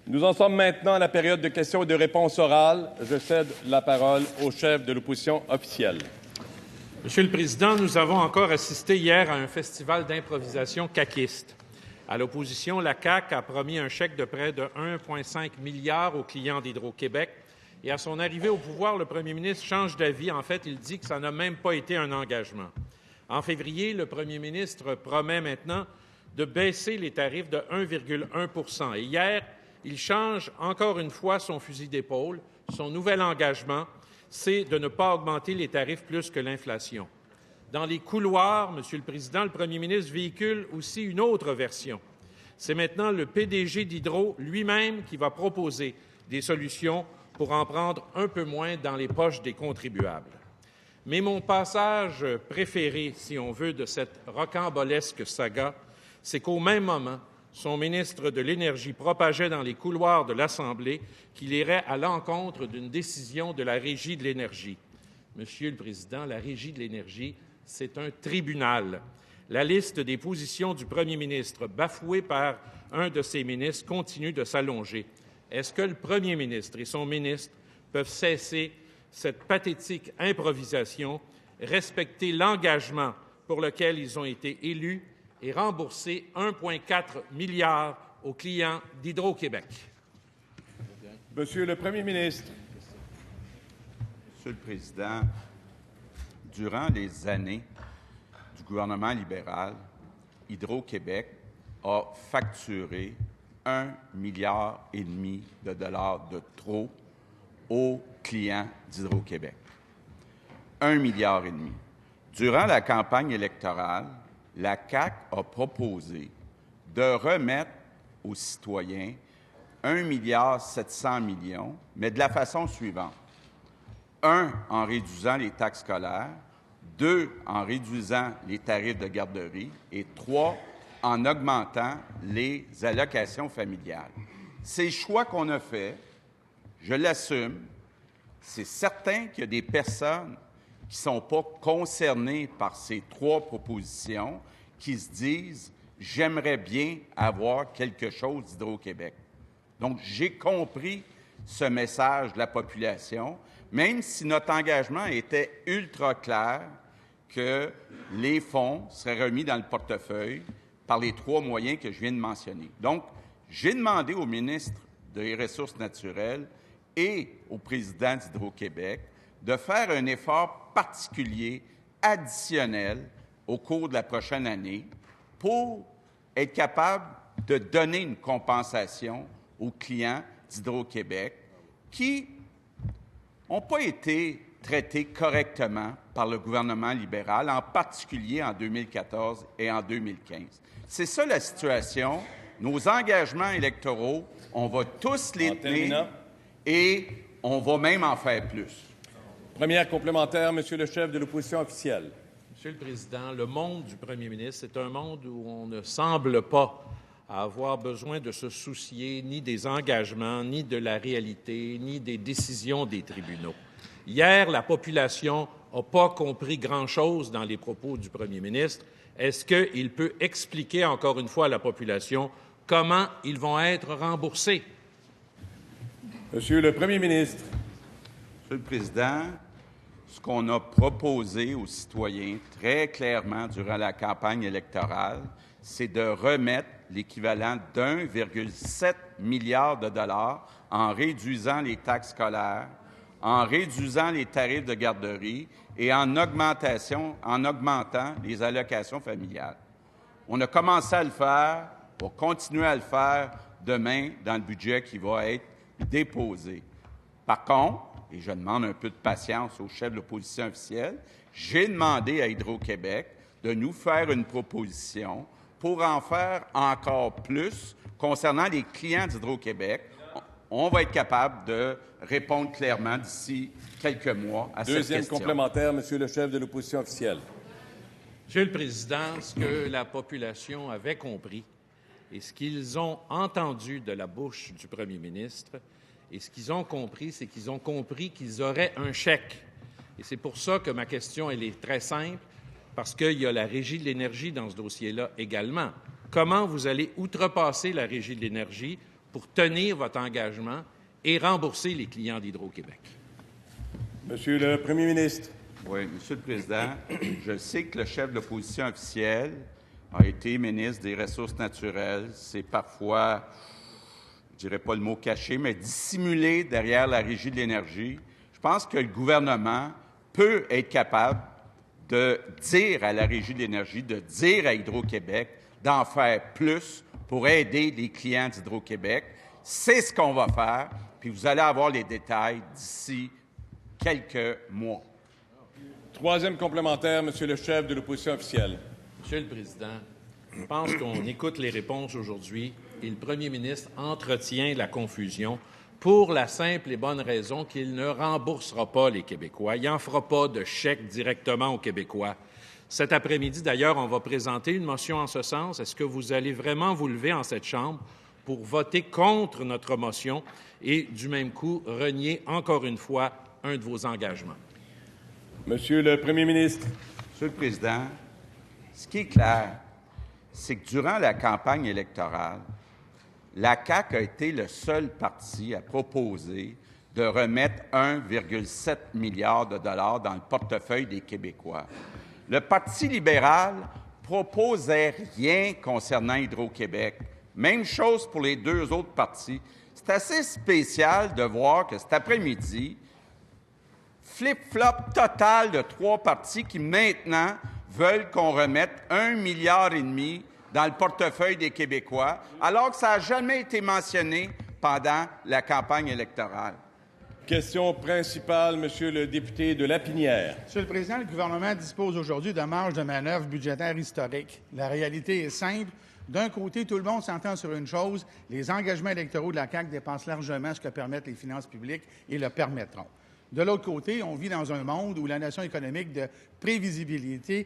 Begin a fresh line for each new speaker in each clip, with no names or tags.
Nous en sommes maintenant à la période de questions et de réponses orales. Je cède la parole au chef de l'opposition officielle.
Monsieur le Président, nous avons encore assisté hier à un festival d'improvisation caquiste. À l'opposition, la CAQ a promis un chèque de près de 1,5 milliard aux clients d'Hydro-Québec. Et à son arrivée au pouvoir, le premier ministre change d'avis. En fait, il dit que ça n'a même pas été un engagement. En février, le premier ministre promet maintenant de baisser les tarifs de 1,1 %. Et hier, il change encore une fois son fusil d'épaule. Son nouvel engagement, c'est de ne pas augmenter les tarifs plus que l'inflation. Dans les couloirs, Monsieur le Président, le premier ministre véhicule aussi une autre version. C'est maintenant le PDG d'Hydro lui-même qui va proposer des solutions pour en prendre un peu moins dans les poches des contribuables. Mais mon passage préféré, si on veut, de cette rocambolesque saga, c'est qu'au même moment, son ministre de l'Énergie propageait dans les couloirs de l'Assemblée qu'il irait à l'encontre d'une décision de la Régie de l'énergie. Monsieur le Président, la Régie de l'énergie, c'est un tribunal. La liste des positions du premier ministre bafouée par un de ses ministres continue de s'allonger. Est-ce que le premier ministre et son ministre peuvent cesser cette pathétique improvisation, respecter l'engagement pour lequel ils ont été élus et rembourser 1,4 milliard aux clients d'Hydro-Québec?
Monsieur le Premier ministre.
Monsieur le Président, durant les années du gouvernement libéral, Hydro-Québec a facturé 1,5 milliard de dollars de trop aux clients d'Hydro-Québec. 1,5 milliard. Durant la campagne électorale, la CAQ a proposé de remettre aux citoyens 1,7 milliard, mais de la façon suivante. 1, en réduisant les taxes scolaires, 2, en réduisant les tarifs de garderie et 3, en augmentant les allocations familiales. C'est le choix qu'on a fait, je l'assume. C'est certain qu'il y a des personnes qui ne sont pas concernées par ces 3 propositions qui se disent « j'aimerais bien avoir quelque chose d'Hydro-Québec ». Donc, j'ai compris ce message de la population, même si notre engagement était ultra clair que les fonds seraient remis dans le portefeuille par les 3 moyens que je viens de mentionner. Donc, j'ai demandé au ministre des Ressources naturelles et au président d'Hydro-Québec de faire un effort particulier, additionnel, au cours de la prochaine année pour être capable de donner une compensation aux clients d'Hydro-Québec qui n'ont pas été traités correctement par le gouvernement libéral, en particulier en 2014 et en 2015. C'est ça la situation. Nos engagements électoraux, on va tous les tenir et on va même en faire plus.
Première complémentaire, Monsieur le chef de l'opposition officielle.
Monsieur le Président, le monde du premier ministre, c'est un monde où on ne semble pas avoir besoin de se soucier ni des engagements, ni de la réalité, ni des décisions des tribunaux. Hier, la population n'a pas compris grand-chose dans les propos du premier ministre. Est-ce qu'il peut expliquer encore une fois à la population comment ils vont être remboursés?
Monsieur le Premier ministre.
Monsieur le Président, ce qu'on a proposé aux citoyens très clairement durant la campagne électorale, c'est de remettre l'équivalent d'1,7 milliard de dollars en réduisant les taxes scolaires, en réduisant les tarifs de garderie et en augmentant les allocations familiales. On a commencé à le faire, on va continuer à le faire demain dans le budget qui va être déposé. Par contre, et je demande un peu de patience au chef de l'opposition officielle, j'ai demandé à Hydro-Québec de nous faire une proposition pour en faire encore plus concernant les clients d'Hydro-Québec. On va être capable de répondre clairement d'ici quelques mois à cette question.
Deuxième complémentaire, Monsieur le chef de l'opposition officielle.
Monsieur le Président, ce que la population avait compris et ce qu'ils ont entendu de la bouche du premier ministre, et ce qu'ils ont compris, c'est qu'ils ont compris qu'ils auraient un chèque. Et c'est pour ça que ma question, elle est très simple, parce qu'il y a la Régie de l'énergie dans ce dossier-là également. Comment vous allez outrepasser la Régie de l'énergie pour tenir votre engagement et rembourser les clients d'Hydro-Québec?
Monsieur le Premier ministre.
Oui, Monsieur le Président, je sais que le chef de l'opposition officielle a été ministre des Ressources naturelles. C'est parfois, je dirais pas le mot caché, mais dissimulé derrière la Régie de l'énergie. Je pense que le gouvernement peut être capable de dire à la Régie de l'énergie, de dire à Hydro-Québec d'en faire plus pour aider les clients d'Hydro-Québec. C'est ce qu'on va faire, puis vous allez avoir les détails d'ici quelques mois.
Troisième complémentaire, Monsieur le chef de l'opposition officielle.
Monsieur le Président, je pense qu'on écoute les réponses aujourd'hui et le premier ministre entretient la confusion pour la simple et bonne raison qu'il ne remboursera pas les Québécois. Il n'en fera pas de chèque directement aux Québécois. Cet après-midi, d'ailleurs, on va présenter une motion en ce sens. Est-ce que vous allez vraiment vous lever en cette Chambre pour voter contre notre motion et, du même coup, renier encore une fois un de vos engagements?
Monsieur le Premier ministre.
Monsieur le Président, ce qui est clair, c'est que durant la campagne électorale, la CAQ a été le seul parti à proposer de remettre 1,7 milliard de dollars dans le portefeuille des Québécois. Le Parti libéral proposait rien concernant Hydro-Québec. Même chose pour les deux autres partis. C'est assez spécial de voir que cet après-midi, flip-flop total de trois partis qui maintenant veulent qu'on remette 1,5 milliard dans le portefeuille des Québécois, alors que ça n'a jamais été mentionné pendant la campagne électorale.
Question principale, Monsieur le député de Lapinière.
Monsieur le Président, le gouvernement dispose aujourd'hui de marges de manœuvre budgétaires historiques. La réalité est simple. D'un côté, tout le monde s'entend sur une chose, les engagements électoraux de la CAQ dépassent largement ce que permettent les finances publiques et le permettront. De l'autre côté, on vit dans un monde où la notion économique de prévisibilité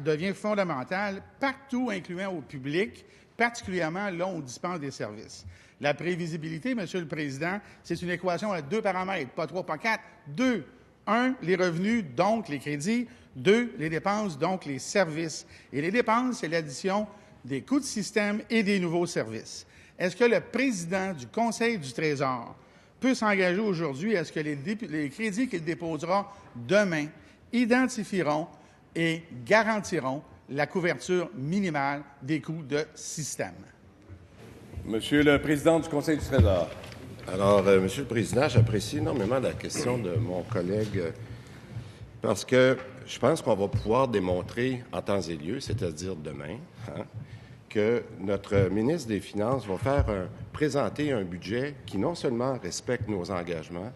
devient fondamentale partout, incluant au public, particulièrement là où on dispense des services. La prévisibilité, Monsieur le Président, c'est une équation à 2 paramètres, pas 3, pas 4, 2. 1, les revenus, donc les crédits. 2, les dépenses, donc les services. Et les dépenses, c'est l'addition des coûts de système et des nouveaux services. Est-ce que le président du Conseil du Trésor peut s'engager aujourd'hui à ce que les crédits qu'il déposera demain identifieront et garantiront la couverture minimale des coûts de système?
Monsieur le président du Conseil du Trésor.
Alors, Monsieur le Président, j'apprécie énormément la question de mon collègue parce que je pense qu'on va pouvoir démontrer en temps et lieu, c'est-à-dire demain, que notre ministre des Finances va présenter un budget qui non seulement respecte nos engagements,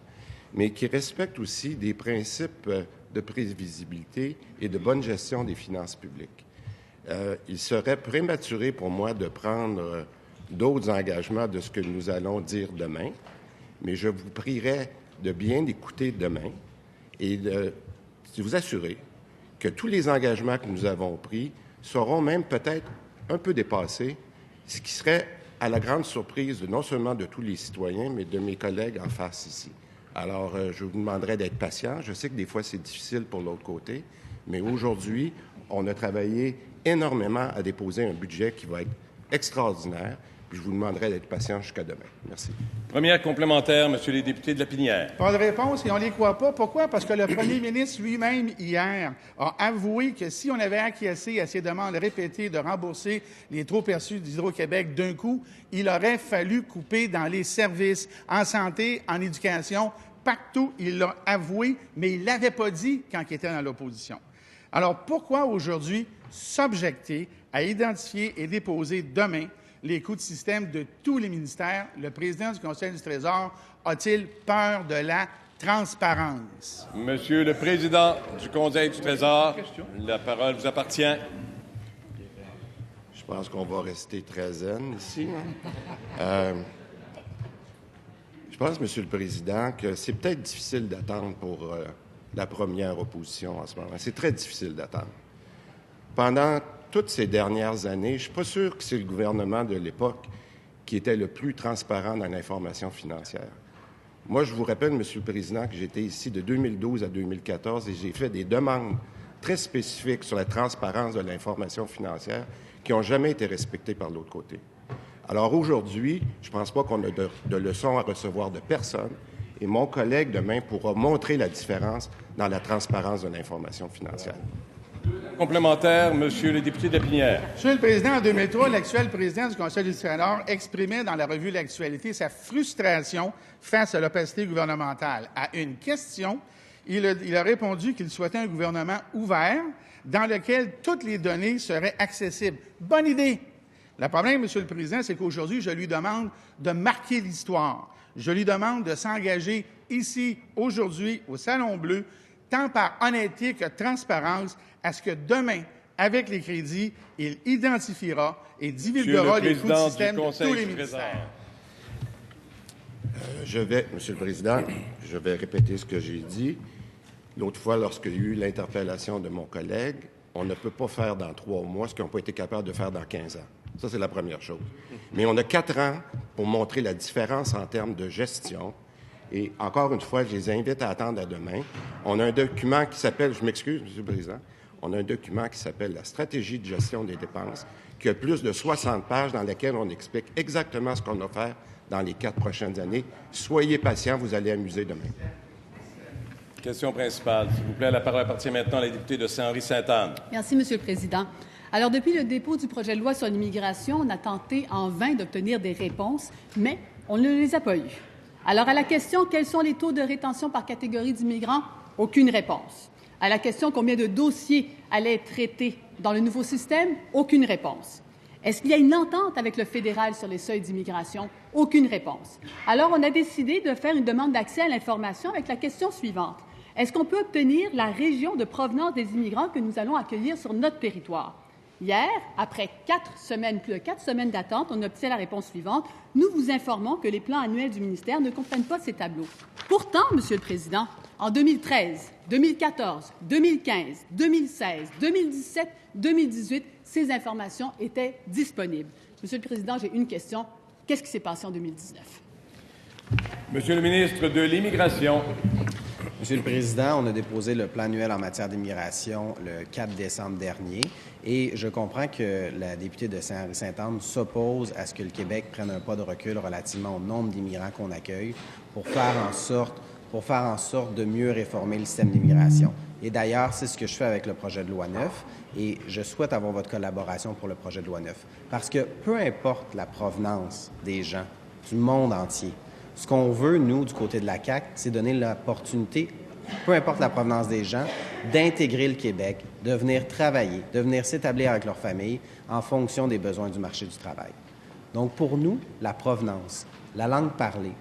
mais qui respecte aussi des principes de prévisibilité et de bonne gestion des finances publiques. Il serait prématuré pour moi de prendre d'autres engagements de ce que nous allons dire demain, mais je vous prierai de bien écouter demain et de vous assurer que tous les engagements que nous avons pris seront même peut-être un peu dépassés, ce qui serait à la grande surprise non seulement de tous les citoyens, mais de mes collègues en face ici. Alors, je vous demanderai d'être patient. Je sais que des fois, c'est difficile pour l'autre côté, mais aujourd'hui, on a travaillé énormément à déposer un budget qui va être extraordinaire. Puis je vous demanderai d'être patient jusqu'à demain. Merci.
Première complémentaire, Monsieur les députés de Lapinière.
Pas de réponse et on ne les croit pas. Pourquoi? Parce que le premier ministre lui-même, hier, a avoué que si on avait acquiescé à ses demandes répétées de rembourser les trop perçus d'Hydro-Québec d'un coup, il aurait fallu couper dans les services, en santé, en éducation, partout. Il l'a avoué, mais il ne l'avait pas dit quand il était dans l'opposition. Alors, pourquoi aujourd'hui s'objecter à identifier et déposer demain les coûts de système de tous les ministères? Le président du Conseil du Trésor a-t-il peur de la transparence?
Monsieur le président du Conseil du Trésor, la parole vous appartient.
Je pense qu'on va rester très zen ici. Je pense, Monsieur le Président, que c'est peut-être difficile d'attendre pour la première opposition en ce moment. C'est très difficile d'attendre. Pendant toutes ces dernières années, je ne suis pas sûr que c'est le gouvernement de l'époque qui était le plus transparent dans l'information financière. Moi, je vous rappelle, Monsieur le Président, que j'étais ici de 2012 à 2014 et j'ai fait des demandes très spécifiques sur la transparence de l'information financière qui n'ont jamais été respectées par l'autre côté. Alors aujourd'hui, je ne pense pas qu'on a de leçons à recevoir de personne. Et mon collègue, demain, pourra montrer la différence dans la transparence de l'information financière.
Complémentaire, Monsieur le député de Lapinière.
Monsieur le Président, en 2003, l'actuel président du Conseil du Trésor exprimait dans la revue L'Actualité sa frustration face à l'opacité gouvernementale. À une question, il a répondu qu'il souhaitait un gouvernement ouvert dans lequel toutes les données seraient accessibles. Bonne idée! Le problème, Monsieur le Président, c'est qu'aujourd'hui, je lui demande de marquer l'histoire. Je lui demande de s'engager ici, aujourd'hui, au Salon Bleu, tant par honnêteté que transparence, à ce que demain, avec les crédits, il identifiera et divulguera les coûts du système de tous les ministères.
Monsieur le Président, je vais répéter ce que j'ai dit. L'autre fois, lorsqu'il y a eu l'interpellation de mon collègue, on ne peut pas faire dans 3 mois ce qu'ils n'ont pas été capables de faire dans 15 ans. Ça, c'est la première chose. Mais on a 4 ans pour montrer la différence en termes de gestion. Et encore une fois, je les invite à attendre à demain. On a un document qui s'appelle, je m'excuse, Monsieur le Président, on a un document qui s'appelle la stratégie de gestion des dépenses, qui a plus de 60 pages dans lesquelles on explique exactement ce qu'on va faire dans les 4 prochaines années. Soyez patients, vous allez amuser demain.
Question principale. S'il vous plaît, la parole appartient maintenant à la députée de Saint-Henri-Sainte-Anne.
Merci, Monsieur le Président. Alors, depuis le dépôt du projet de loi sur l'immigration, on a tenté en vain d'obtenir des réponses, mais on ne les a pas eues. Alors, à la question « Quels sont les taux de rétention par catégorie d'immigrants ?» Aucune réponse. À la question « Combien de dossiers allaient être traités dans le nouveau système ?» Aucune réponse. Est-ce qu'il y a une entente avec le fédéral sur les seuils d'immigration? Aucune réponse. Alors, on a décidé de faire une demande d'accès à l'information avec la question suivante. Est-ce qu'on peut obtenir la région de provenance des immigrants que nous allons accueillir sur notre territoire? Hier, après plus de 4 semaines d'attente, on obtient la réponse suivante. Nous vous informons que les plans annuels du ministère ne comprennent pas ces tableaux. Pourtant, Monsieur le Président, en 2013, 2014, 2015, 2016, 2017, 2018, ces informations étaient disponibles. Monsieur le Président, j'ai une question. Qu'est-ce qui s'est passé en 2019?
Monsieur le ministre de l'Immigration.
Monsieur le Président, on a déposé le plan annuel en matière d'immigration le 4 décembre dernier et je comprends que la députée de Saint-Henri-Sainte-Anne s'oppose à ce que le Québec prenne un pas de recul relativement au nombre d'immigrants qu'on accueille pour faire en sorte de mieux réformer le système d'immigration. Et d'ailleurs, c'est ce que je fais avec le projet de loi 9 et je souhaite avoir votre collaboration pour le projet de loi 9 parce que peu importe la provenance des gens du monde entier, ce qu'on veut, nous, du côté de la CAQ, c'est donner l'opportunité, peu importe la provenance des gens, d'intégrer le Québec, de venir travailler, de venir s'établir avec leur famille en fonction des besoins du marché du travail. Donc, pour nous, la provenance, la langue parlée,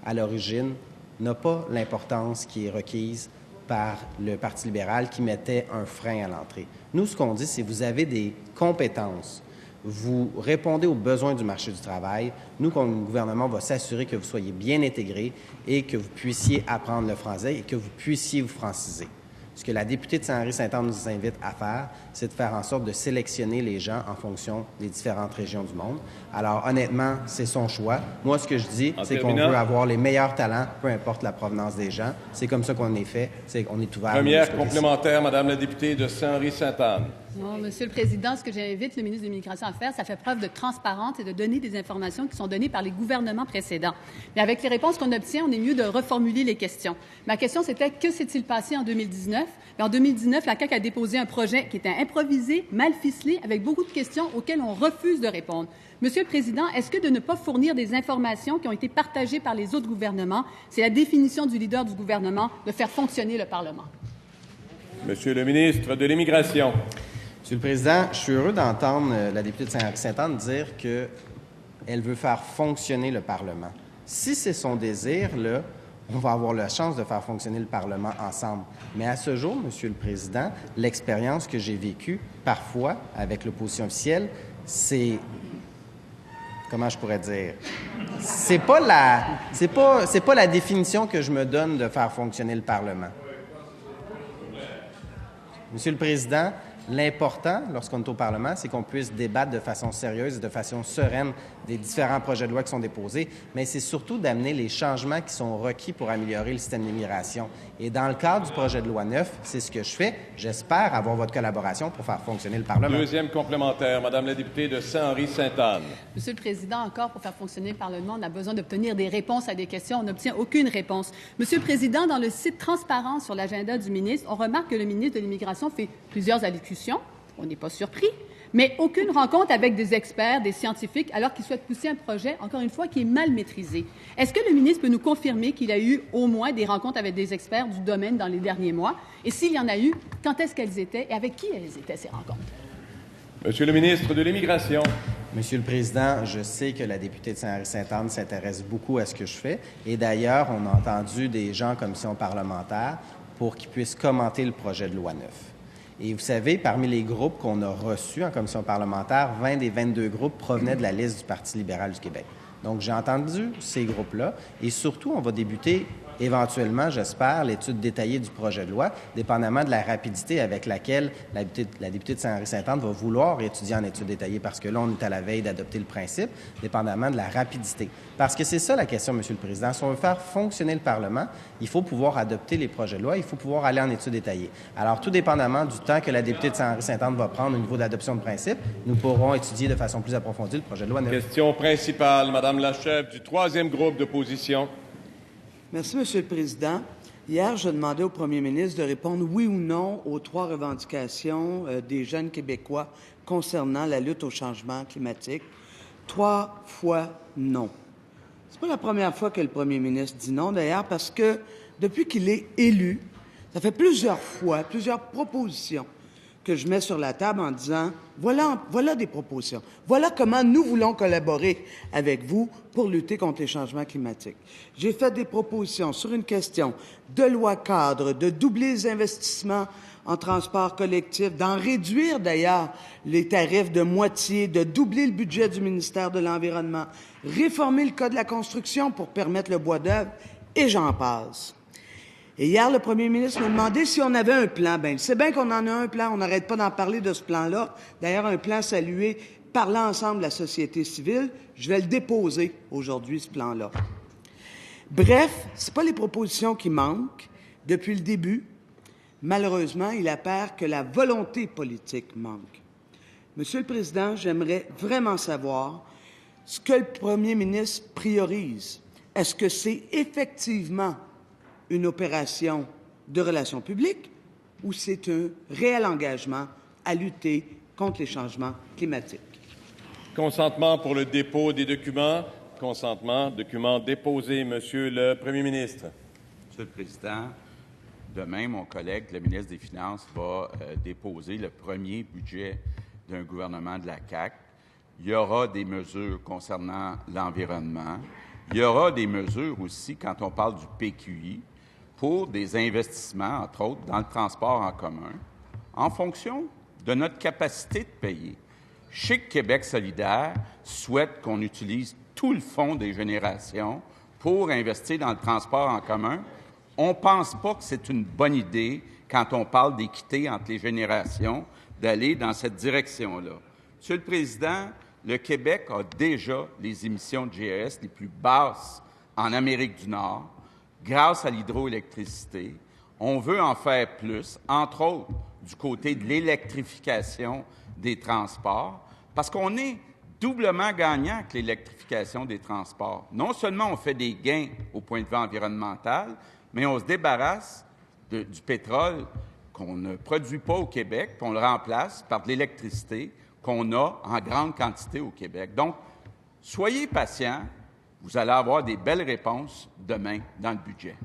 à l'origine, n'a pas l'importance qui est requise par le Parti libéral qui mettait un frein à l'entrée. Nous, ce qu'on dit, c'est que vous avez des compétences. Vous répondez aux besoins du marché du travail. Nous, comme gouvernement, on va s'assurer que vous soyez bien intégrés et que vous puissiez apprendre le français et que vous puissiez vous franciser. Ce que la députée de Saint-Henri-Sainte-Anne nous invite à faire, c'est de faire en sorte de sélectionner les gens en fonction des différentes régions du monde. Alors, honnêtement, c'est son choix. Moi, ce que je dis, c'est qu'on veut avoir les meilleurs talents, peu importe la provenance des gens. C'est comme ça qu'on est fait. On est ouvert.
Première complémentaire, Madame la députée de Saint-Henri-Sainte-Anne.
Non, Monsieur le Président, ce que j'invite le ministre de l'Immigration à faire, ça fait preuve de transparence et de donner des informations qui sont données par les gouvernements précédents. Mais avec les réponses qu'on obtient, on est mieux de reformuler les questions. Ma question, c'était que s'est-il passé en 2019? En 2019, la CAQ a déposé un projet qui était improvisé, mal ficelé, avec beaucoup de questions auxquelles on refuse de répondre. Monsieur le Président, est-ce que de ne pas fournir des informations qui ont été partagées par les autres gouvernements, c'est la définition du leader du gouvernement de faire fonctionner le Parlement?
Monsieur le ministre de l'Immigration.
Monsieur le Président, je suis heureux d'entendre la députée de Saint-Henri-Sainte-Anne dire qu'elle veut faire fonctionner le Parlement. Si c'est son désir, là, on va avoir la chance de faire fonctionner le Parlement ensemble. Mais à ce jour, Monsieur le Président, l'expérience que j'ai vécue, parfois, avec l'opposition officielle, c'est... Comment je pourrais dire? C'est pas la définition que je me donne de faire fonctionner le Parlement. Monsieur le Président, L'important, lorsqu'on est au Parlement, c'est qu'on puisse débattre de façon sérieuse et de façon sereine des différents projets de loi qui sont déposés, mais c'est surtout d'amener les changements qui sont requis pour améliorer le système d'immigration. Et dans le cadre du projet de loi 9, c'est ce que je fais. J'espère avoir votre collaboration pour faire fonctionner le Parlement.
Deuxième complémentaire, Madame la députée de Saint-Henri-Sainte-Anne.
Monsieur le Président, encore pour faire fonctionner le Parlement, on a besoin d'obtenir des réponses à des questions. On n'obtient aucune réponse. Monsieur le Président, dans le site transparent sur l'agenda du ministre, on remarque que le ministre de l'Immigration fait plusieurs allocutions. On n'est pas surpris. Mais aucune rencontre avec des experts, des scientifiques, alors qu'ils souhaitent pousser un projet, encore une fois, qui est mal maîtrisé. Est-ce que le ministre peut nous confirmer qu'il a eu au moins des rencontres avec des experts du domaine dans les derniers mois? Et s'il y en a eu, quand est-ce qu'elles étaient et avec qui elles étaient, ces rencontres?
Monsieur le ministre de l'Immigration.
Monsieur le Président, je sais que la députée de Saint-Henri-Sainte-Anne s'intéresse beaucoup à ce que je fais. Et d'ailleurs, on a entendu des gens en commission parlementaire pour qu'ils puissent commenter le projet de loi 9. Et vous savez, parmi les groupes qu'on a reçus en commission parlementaire, 20 des 22 groupes provenaient de la liste du Parti libéral du Québec. Donc, j'ai entendu ces groupes-là. Et surtout, on va débuter éventuellement, j'espère, l'étude détaillée du projet de loi, dépendamment de la rapidité avec laquelle la députée de Saint-Henri-Sainte-Anne va vouloir étudier en étude détaillée, parce que là, on est à la veille d'adopter le principe, dépendamment de la rapidité. Parce que c'est ça la question, Monsieur le Président. Si on veut faire fonctionner le Parlement, il faut pouvoir adopter les projets de loi, il faut pouvoir aller en étude détaillée. Alors, tout dépendamment du temps que la députée de Saint-Henri-Sainte-Anne va prendre au niveau d'adoption de principe, nous pourrons étudier de façon plus approfondie le projet de loi 9.
Question principale, Madame la chef du troisième groupe d'opposition.
Merci, Monsieur le Président. Hier, je demandais au premier ministre de répondre oui ou non aux 3 revendications des jeunes Québécois concernant la lutte au changement climatique. 3 fois non. C'est pas la première fois que le premier ministre dit non, d'ailleurs, parce que depuis qu'il est élu, ça fait plusieurs fois, plusieurs propositions que je mets sur la table en disant voilà des propositions. Voilà comment nous voulons collaborer avec vous pour lutter contre les changements climatiques. J'ai fait des propositions sur une question de loi cadre, de doubler les investissements en transport collectif, d'en réduire d'ailleurs les tarifs de moitié, de doubler le budget du ministère de l'Environnement, réformer le Code de la construction pour permettre le bois d'œuvre, et j'en passe. Et hier, le premier ministre m'a demandé si on avait un plan. Bien, c'est bien qu'on en a un plan, on n'arrête pas d'en parler de ce plan-là. D'ailleurs, un plan salué par l'ensemble de la société civile. Je vais le déposer aujourd'hui, ce plan-là. Bref, ce n'est pas les propositions qui manquent. Depuis le début, malheureusement, il apparaît que la volonté politique manque. Monsieur le Président, j'aimerais vraiment savoir ce que le premier ministre priorise. Est-ce que c'est effectivement une opération de relations publiques ou c'est un réel engagement à lutter contre les changements climatiques?
Consentement pour le dépôt des documents. Consentement, document déposé. Monsieur le Premier ministre.
Monsieur le Président, demain, mon collègue, le ministre des Finances, va déposer le premier budget d'un gouvernement de la CAQ. Il y aura des mesures concernant l'environnement. Il y aura des mesures aussi, quand on parle du PQI, pour des investissements, entre autres, dans le transport en commun, en fonction de notre capacité de payer. Je sais que Québec solidaire souhaite qu'on utilise tout le fonds des générations pour investir dans le transport en commun. On ne pense pas que c'est une bonne idée, quand on parle d'équité entre les générations, d'aller dans cette direction-là. Monsieur le Président, le Québec a déjà les émissions de GES les plus basses en Amérique du Nord, grâce à l'hydroélectricité. On veut en faire plus, entre autres du côté de l'électrification des transports, parce qu'on est doublement gagnant avec l'électrification des transports. Non seulement on fait des gains au point de vue environnemental, mais on se débarrasse du pétrole qu'on ne produit pas au Québec, puis on le remplace par de l'électricité qu'on a en grande quantité au Québec. Donc, soyez patients. Vous allez avoir des belles réponses demain dans le budget.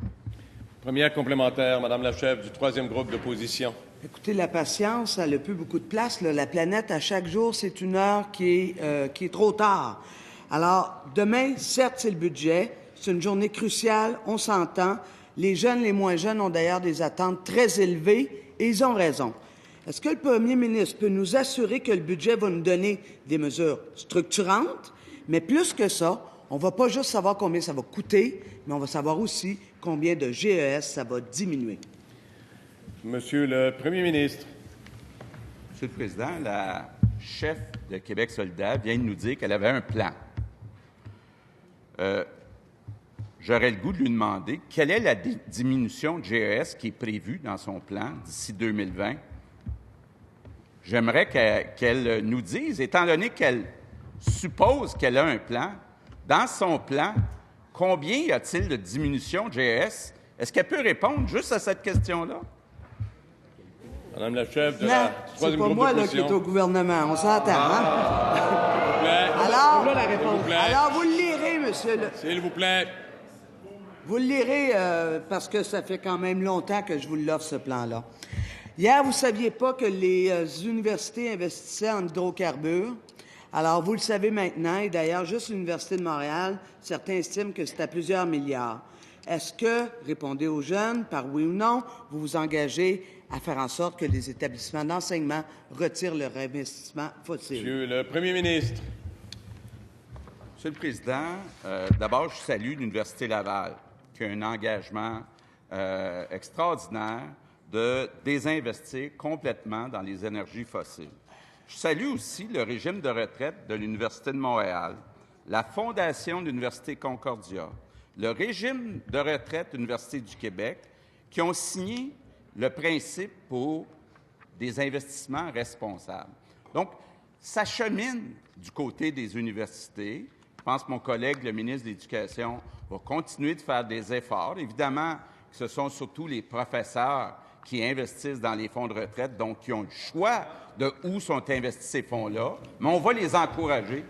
Première complémentaire, Madame la chef du troisième groupe d'opposition.
Écoutez, la patience, elle n'a plus beaucoup de place. Là. La planète, à chaque jour, c'est une heure qui est trop tard. Alors, demain, certes, c'est le budget. C'est une journée cruciale, on s'entend. Les jeunes, les moins jeunes ont d'ailleurs des attentes très élevées et ils ont raison. Est-ce que le premier ministre peut nous assurer que le budget va nous donner des mesures structurantes, mais plus que ça, on ne va pas juste savoir combien ça va coûter, mais on va savoir aussi combien de GES ça va diminuer.
Monsieur le Premier ministre.
Monsieur le Président, la chef de Québec solidaire vient de nous dire qu'elle avait un plan. J'aurais le goût de lui demander quelle est la diminution de GES qui est prévue dans son plan d'ici 2020. J'aimerais qu'elle nous dise, étant donné qu'elle suppose qu'elle a un plan, dans son plan, combien y a-t-il de diminution de GES? Est-ce qu'elle peut répondre juste à cette question-là?
Madame la chef de
Non,
la
c'est
troisième
pas
groupe
moi là, qui
d'opposition.
est au gouvernement. On s'entend, hein?
S'il vous plaît.
Alors, vous le lirez, monsieur.
S'il vous plaît.
Vous le lirez parce que ça fait quand même longtemps que je vous l'offre, ce plan-là. Hier, vous ne saviez pas que les universités investissaient en hydrocarbures. Alors, vous le savez maintenant, et d'ailleurs, juste l'Université de Montréal, certains estiment que c'est à plusieurs milliards. Est-ce que, répondez aux jeunes, par oui ou non, vous vous engagez à faire en sorte que les établissements d'enseignement retirent leur investissement fossile?
Monsieur le Premier ministre.
Monsieur le Président, d'abord, je salue l'Université Laval, qui a un engagement extraordinaire de désinvestir complètement dans les énergies fossiles. Je salue aussi le régime de retraite de l'Université de Montréal, la Fondation de l'Université Concordia, le régime de retraite de l'Université du Québec, qui ont signé le principe pour des investissements responsables. Donc, ça chemine du côté des universités. Je pense que mon collègue, le ministre de l'Éducation, va continuer de faire des efforts. Évidemment, ce sont surtout les professeurs qui investissent dans les fonds de retraite, donc qui ont le choix de où sont investis ces fonds-là, mais on va les encourager.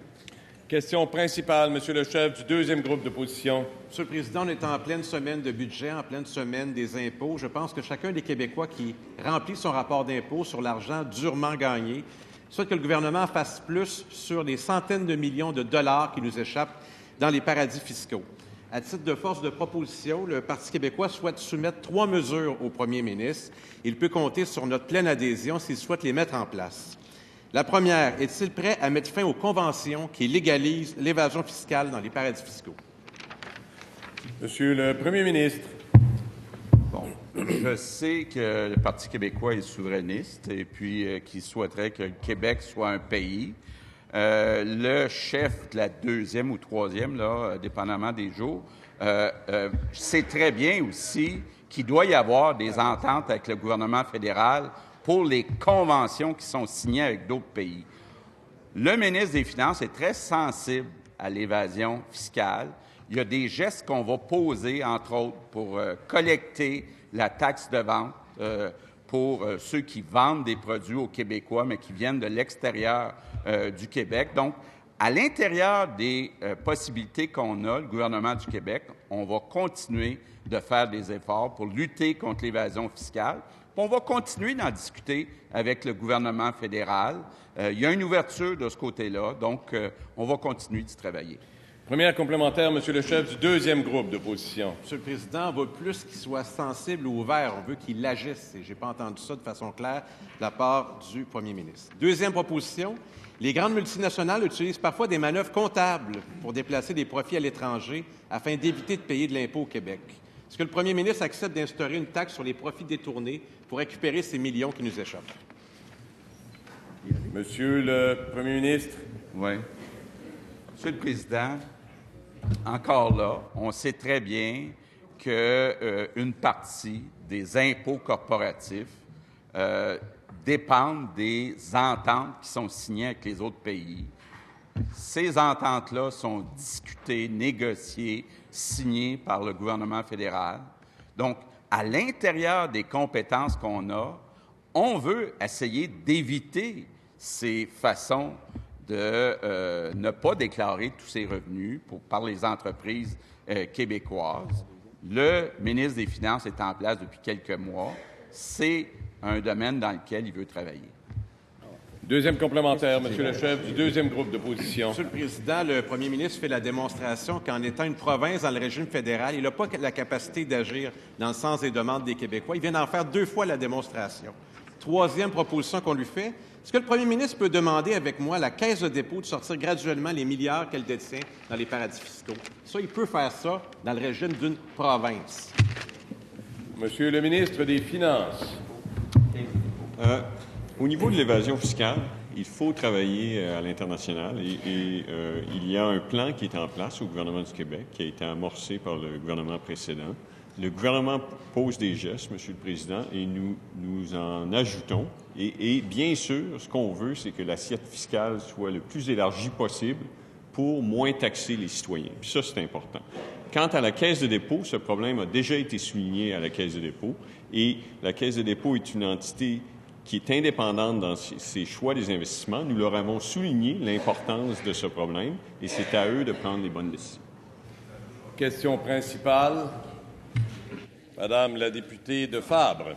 Question principale, Monsieur le chef du deuxième groupe d'opposition.
Monsieur le Président, on est en pleine semaine de budget, en pleine semaine des impôts. Je pense que chacun des Québécois qui remplit son rapport d'impôt sur l'argent durement gagné souhaite que le gouvernement fasse plus sur les centaines de millions de dollars qui nous échappent dans les paradis fiscaux. À titre de force de proposition, le Parti québécois souhaite soumettre 3 mesures au premier ministre. Il peut compter sur notre pleine adhésion s'il souhaite les mettre en place. La première, est-il prêt à mettre fin aux conventions qui légalisent l'évasion fiscale dans les paradis fiscaux?
Monsieur le Premier ministre.
Bon, je sais que le Parti québécois est souverainiste et puis qu'il souhaiterait que le Québec soit un pays. Le chef de la deuxième ou troisième, là, dépendamment des jours, sait très bien aussi qu'il doit y avoir des ententes avec le gouvernement fédéral pour les conventions qui sont signées avec d'autres pays. Le ministre des Finances est très sensible à l'évasion fiscale. Il y a des gestes qu'on va poser, entre autres, pour collecter la taxe de vente pour ceux qui vendent des produits aux Québécois, mais qui viennent de l'extérieur du Québec. Donc, à l'intérieur des possibilités qu'on a, le gouvernement du Québec, on va continuer de faire des efforts pour lutter contre l'évasion fiscale. Puis on va continuer d'en discuter avec le gouvernement fédéral. Il y a une ouverture de ce côté-là, donc on va continuer d'y travailler.
Première complémentaire, Monsieur le chef du deuxième groupe d'opposition.
Monsieur le Président, on veut plus qu'il soit sensible ou ouvert. On veut qu'il agisse. Et je n'ai pas entendu ça de façon claire de la part du premier ministre. Deuxième proposition, les grandes multinationales utilisent parfois des manœuvres comptables pour déplacer des profits à l'étranger afin d'éviter de payer de l'impôt au Québec. Est-ce que le premier ministre accepte d'instaurer une taxe sur les profits détournés pour récupérer ces millions qui nous échappent?
Monsieur le Premier ministre.
Oui. Monsieur le Président, encore là, on sait très bien qu'une partie des impôts corporatifs dépendent des ententes qui sont signées avec les autres pays. Ces ententes-là sont discutées, négociées, signées par le gouvernement fédéral. Donc, à l'intérieur des compétences qu'on a, on veut essayer d'éviter ces façons de ne pas déclarer tous ces revenus par les entreprises québécoises. Le ministre des Finances est en place depuis quelques mois. C'est un domaine dans lequel il veut travailler.
Deuxième complémentaire, Monsieur le chef du deuxième groupe d'opposition.
Monsieur le Président, le premier ministre fait la démonstration qu'en étant une province dans le régime fédéral, il n'a pas la capacité d'agir dans le sens des demandes des Québécois. Il vient d'en faire 2 fois la démonstration. Troisième proposition qu'on lui fait, est-ce que le premier ministre peut demander avec moi à la Caisse de dépôt de sortir graduellement les milliards qu'elle détient dans les paradis fiscaux? Ça, il peut faire ça dans le régime d'une province.
Monsieur le ministre des Finances.
Au niveau de l'évasion fiscale, il faut travailler à l'international et il y a un plan qui est en place au gouvernement du Québec, qui a été amorcé par le gouvernement précédent. Le gouvernement pose des gestes, Monsieur le Président, et nous en ajoutons. Et bien sûr, ce qu'on veut, c'est que l'assiette fiscale soit le plus élargie possible pour moins taxer les citoyens. Puis ça, c'est important. Quant à la Caisse de dépôt, ce problème a déjà été souligné à la Caisse de dépôt et la Caisse de dépôt est une entité qui est indépendante dans ses choix des investissements. Nous leur avons souligné l'importance de ce problème et c'est à eux de prendre les bonnes décisions.
Question principale. Madame la députée de Fabre.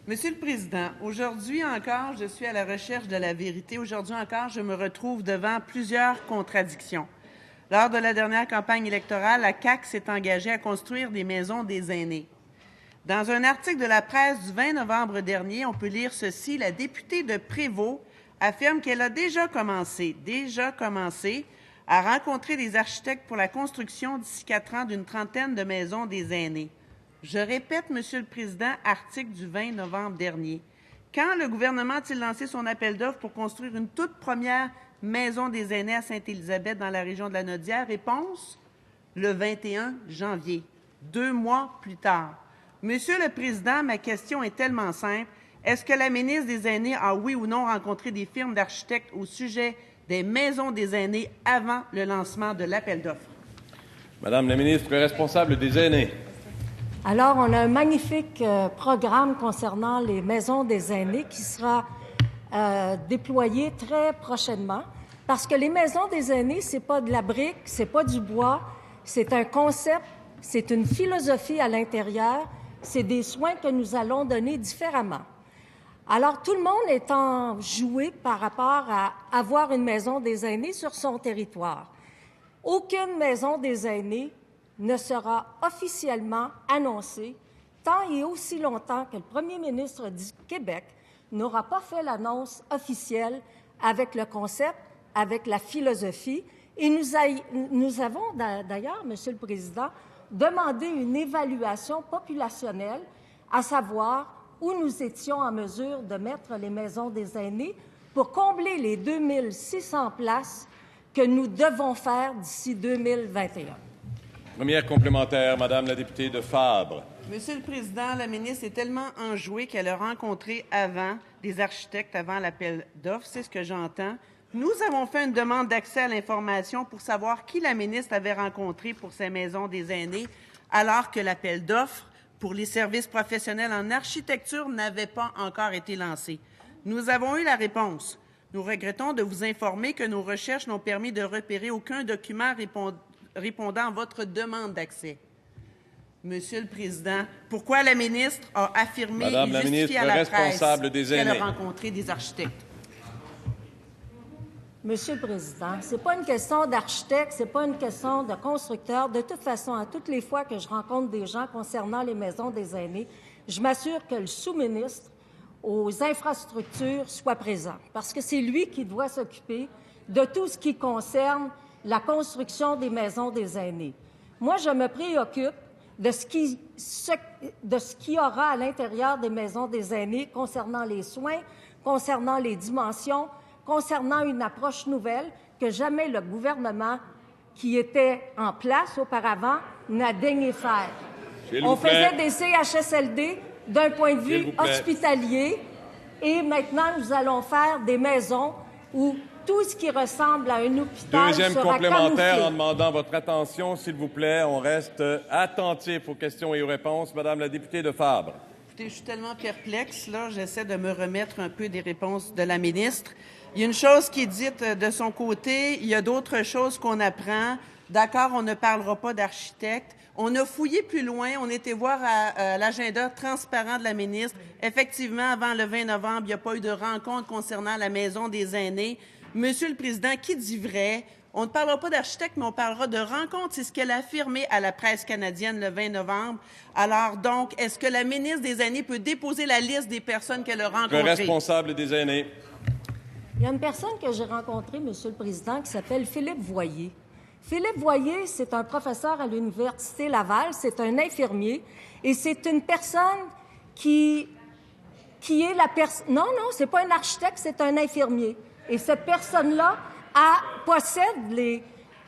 Monsieur le Président, aujourd'hui encore, je suis à la recherche de la vérité. Aujourd'hui encore, je me retrouve devant plusieurs contradictions. Lors de la dernière campagne électorale, la CAQ s'est engagée à construire des maisons des aînés. Dans un article de la presse du 20 novembre dernier, on peut lire ceci. La députée de Prévost affirme qu'elle a déjà commencé à rencontrer des architectes pour la construction d'ici 4 ans d'une trentaine de maisons des aînés. Je répète, Monsieur le Président, article du 20 novembre dernier. Quand le gouvernement a-t-il lancé son appel d'offres pour construire une toute première maison des aînés à Sainte-Élisabeth dans la région de la Naudière? Réponse, le 21 janvier, 2 mois plus tard. Monsieur le Président, ma question est tellement simple. Est-ce que la ministre des Aînés a, oui ou non, rencontré des firmes d'architectes au sujet des maisons des aînés avant le lancement de l'appel d'offres?
Madame la ministre responsable des Aînés.
Alors, on a un magnifique programme concernant les maisons des aînés qui sera déployé très prochainement parce que les maisons des aînés, c'est pas de la brique, c'est pas du bois, c'est un concept, c'est une philosophie à l'intérieur, c'est des soins que nous allons donner différemment. Alors, tout le monde est enjoué par rapport à avoir une maison des aînés sur son territoire. Aucune maison des aînés ne sera officiellement annoncée tant et aussi longtemps que le premier ministre du Québec n'aura pas fait l'annonce officielle avec le concept, avec la philosophie. Et nous avons d'ailleurs, Monsieur le Président, demandé une évaluation populationnelle, à savoir où nous étions en mesure de mettre les maisons des aînés pour combler les 2600 places que nous devons faire d'ici 2021.
Première complémentaire, Madame la députée de Fabre.
Monsieur le Président, la ministre est tellement enjouée qu'elle a rencontré avant des architectes avant l'appel d'offres. C'est ce que j'entends. Nous avons fait une demande d'accès à l'information pour savoir qui la ministre avait rencontré pour ces maisons des aînés, alors que l'appel d'offres pour les services professionnels en architecture n'avait pas encore été lancé. Nous avons eu la réponse. Nous regrettons de vous informer que nos recherches n'ont permis de repérer aucun document répondant à votre demande d'accès. Monsieur le Président, pourquoi la ministre a affirmé
Madame
et justifié à la presse qu'elle a rencontré des architectes?
Monsieur le Président, ce n'est pas une question d'architecte, ce n'est pas une question de constructeur. De toute façon, à toutes les fois que je rencontre des gens concernant les maisons des aînés, je m'assure que le sous-ministre aux infrastructures soit présent, parce que c'est lui qui doit s'occuper de tout ce qui concerne la construction des maisons des aînés. Moi, je me préoccupe de ce qu'il y aura à l'intérieur des maisons des aînés concernant les soins, concernant les dimensions, concernant une approche nouvelle que jamais le gouvernement qui était en place auparavant n'a daigné faire. On faisait des CHSLD d'un point de vue hospitalier et maintenant nous allons faire des maisons où tout ce qui ressemble à un hôpital
Deuxième
sera
complémentaire
camouflé.
en demandant votre attention, s'il vous plaît. On reste attentif aux questions et aux réponses. Madame la députée de Fabre.
Écoutez, je suis tellement perplexe, là, j'essaie de me remettre un peu des réponses de la ministre. Il y a une chose qui est dite de son côté, il y a d'autres choses qu'on apprend. D'accord, on ne parlera pas d'architecte. On a fouillé plus loin, on était voir à l'agenda transparent de la ministre. Effectivement, avant le 20 novembre, il n'y a pas eu de rencontre concernant la maison des aînés. Monsieur le Président, qui dit vrai? On ne parlera pas d'architecte, mais on parlera de rencontre. C'est ce qu'elle a affirmé à la presse canadienne le 20 novembre. Alors donc, est-ce que la ministre des Aînés peut déposer la liste des personnes qu'elle a rencontrées?
Le responsable des aînés.
Il y a une personne que j'ai rencontrée, Monsieur le Président, qui s'appelle Philippe Voyer. Philippe Voyer, c'est un professeur à l'Université Laval, c'est un infirmier, et c'est une personne qui qui est la personne... Non, c'est pas un architecte, c'est un infirmier. Et cette personne-là possède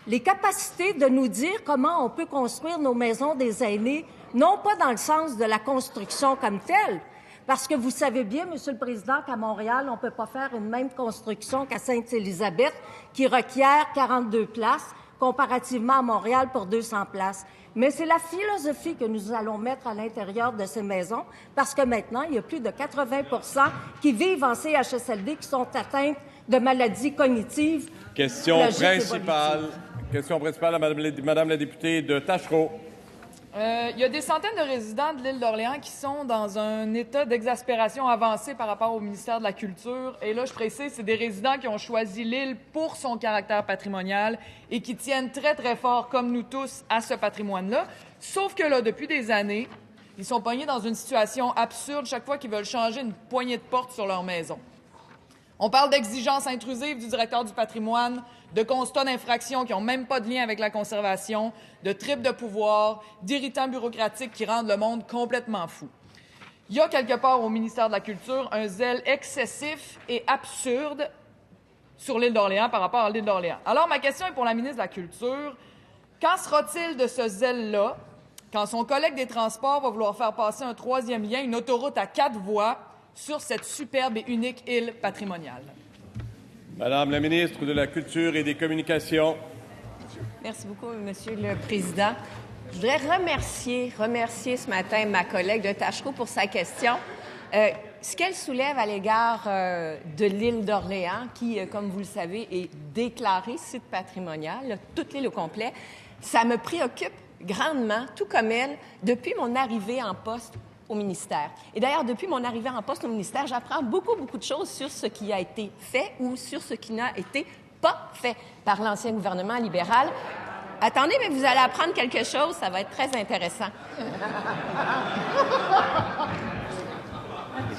les capacités de nous dire comment on peut construire nos maisons des aînés, non pas dans le sens de la construction comme telle, parce que vous savez bien, Monsieur le Président, qu'à Montréal, on ne peut pas faire une même construction qu'à Sainte-Élisabeth, qui requiert 42 places, comparativement à Montréal pour 200 places. Mais c'est la philosophie que nous allons mettre à l'intérieur de ces maisons, parce que maintenant, il y a plus de 80 qui vivent en CHSLD qui sont atteintes de maladies cognitives.
Question principale à Madame la députée de Tachereau.
Il y a des centaines de résidents de l'île d'Orléans qui sont dans un état d'exaspération avancé par rapport au ministère de la Culture. Et là, je précise, c'est des résidents qui ont choisi l'île pour son caractère patrimonial et qui tiennent très, très fort, comme nous tous, à ce patrimoine-là. Sauf que là, depuis des années, ils sont pognés dans une situation absurde chaque fois qu'ils veulent changer une poignée de porte sur leur maison. On parle d'exigences intrusives du directeur du patrimoine, de constats d'infraction qui n'ont même pas de lien avec la conservation, de tripes de pouvoir, d'irritants bureaucratiques qui rendent le monde complètement fou. Il y a quelque part au ministère de la Culture un zèle excessif et absurde sur l'île d'Orléans par rapport à l'île d'Orléans. Alors, ma question est pour la ministre de la Culture. Qu'en sera-t-il de ce zèle-là quand son collègue des Transports va vouloir faire passer un troisième lien, une autoroute à 4 voies, sur cette superbe et unique île patrimoniale?
Madame la ministre de la Culture et des Communications.
Merci beaucoup, Monsieur le Président. Je voudrais remercier ce matin ma collègue de Tachereau pour sa question. Ce qu'elle soulève à l'égard de l'île d'Orléans, qui, comme vous le savez, est déclarée site patrimonial, toute l'île au complet, ça me préoccupe grandement, tout comme elle, depuis mon arrivée en poste au ministère. Et d'ailleurs, depuis mon arrivée en poste au ministère, j'apprends beaucoup de choses sur ce qui a été fait ou sur ce qui n'a été pas fait par l'ancien gouvernement libéral. Attendez, mais vous allez apprendre quelque chose, ça va être très intéressant.